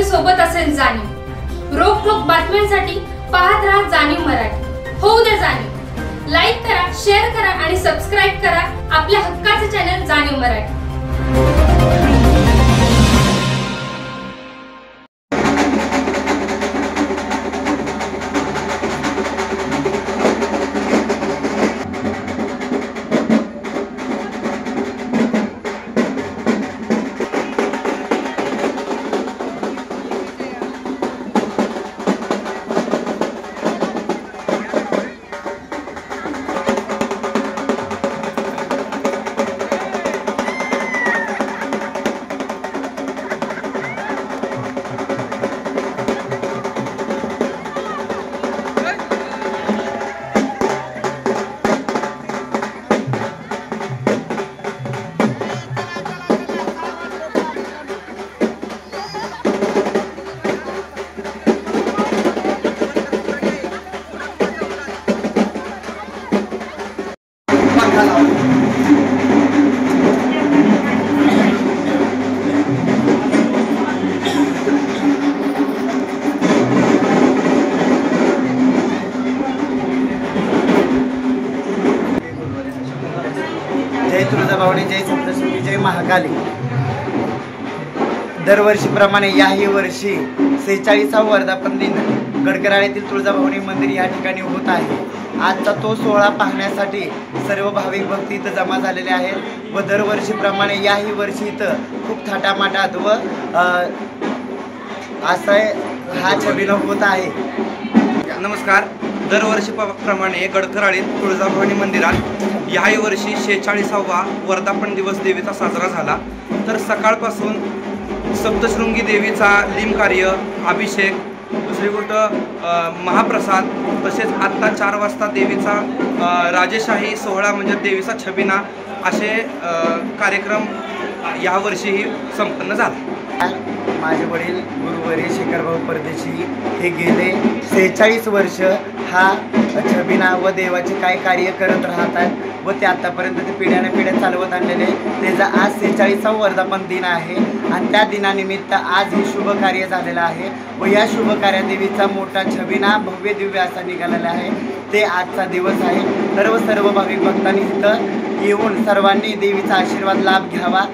सोबत असेल जाणीव। रोखोक बातम्यांसाठी पाहत राहा जाणीव मराठी। होऊ दे जाणीव। लाईक करा, शेअर करा आणि सबस्क्राईब करा आपल्या हक्काचे चॅनल जाणीव मराठी। जय तुळजाभवानी, जय सप्तशृंगी, जय महाकाली। दरवर्षीप्रमाणे याही वर्षी 46वा वर्धापन दिन गडकराळेतील तुळजाभवानी मंदिर या ठिकाणी होत आहे। आजचा तो सोहळा पाहण्यासाठी सर्व भाविक भक्त इथं जमा झालेले आहेत व दरवर्षीप्रमाणे याही वर्षी इथं खूप थाटामाटात व असा हा छबिना होत आहे। नमस्कार। दरवर्षीप्रमाणे गडकराळी तुळजाभवानी मंदिरात याही वर्षी 46वा वर्धापन दिवस देवीचा साजरा झाला। तर सकाळपासून सप्तशृंगी देवीचा लिंबकार्य, अभिषेक, दुसरी गोष्ट महाप्रसाद, तसेच आत्ता 4 वाजता देवीचा राजेशाही सोहळा म्हणजे देवीचा छबिना असे कार्यक्रम यावर्षीही संपन्न झाले। माझे वडील गुरुवर्य शेखरभाऊ परदेशी हे गेले 46 वर्ष हा छबिना व देवाचे काय कार्य करत राहतात व ते आतापर्यंत ते पिढ्याने पिढ्या चालवत आणलेले। त्याचा आज 46वा वर्धापन दिन आहे आणि त्या दिनानिमित्त आज हे शुभ कार्य झालेलं आहे व या शुभ कार्या देवीचा मोठा छबिना भव्य दिव्य असा निघालेला आहे। ते आजचा दिवस आहे। सर्व भाविक भक्तांनी इथं येऊन सर्वांनी देवीचा आशीर्वाद लाभ घ्यावा।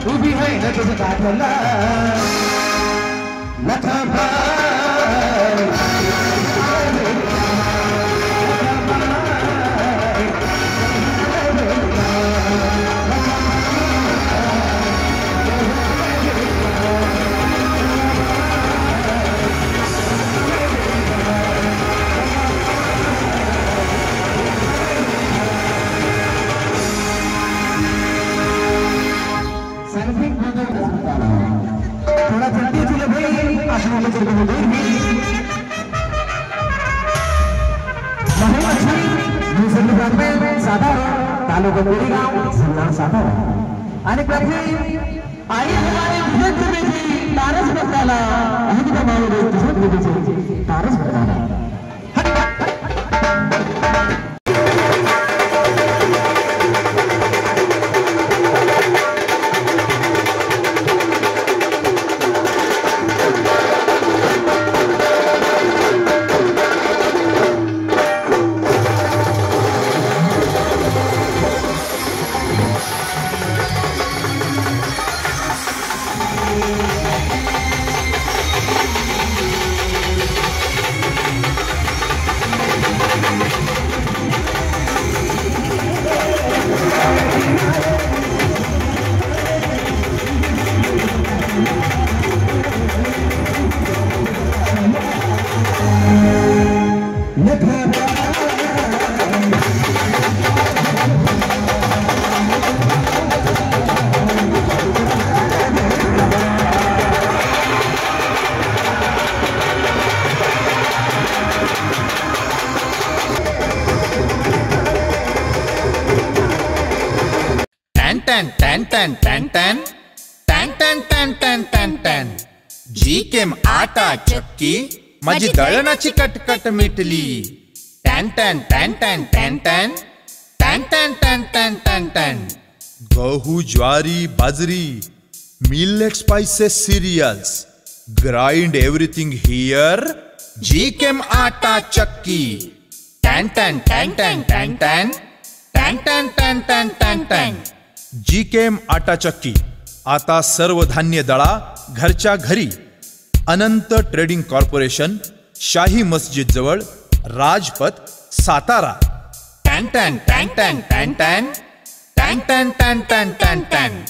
उभी है न तुझं गाठला थोड़ा जल्दी चले भाई आसमान में चल गई नहीं अच्छी दूसरे विभाग में साधारण तालुका गोरेगाव जिल्हा सातारा आणि प्रथम आई हमारे विजय बेटी तारस बसाला हिंदी मावळे बेटी तारस बसाला जी केम आटा चक्की माझी दळणाची कटकट मिटली टॅन tan tan tan tan tan tan tan tan tan tan टॅन गहू ज्वारी बाजरी millet spices cereals grind everything here जी केम आटा चक्की टॅन tan tan tan tan tan tan tan tan tan tan टॅन जी केम आटा चक्की आता सर्व धान्य दळा घरच्या घरी अनंत ट्रेडिंग कॉर्पोरेशन शाही मस्जिद जवळ Rajpath Satara ten tan tan tan tan tan tan tan tan tan tan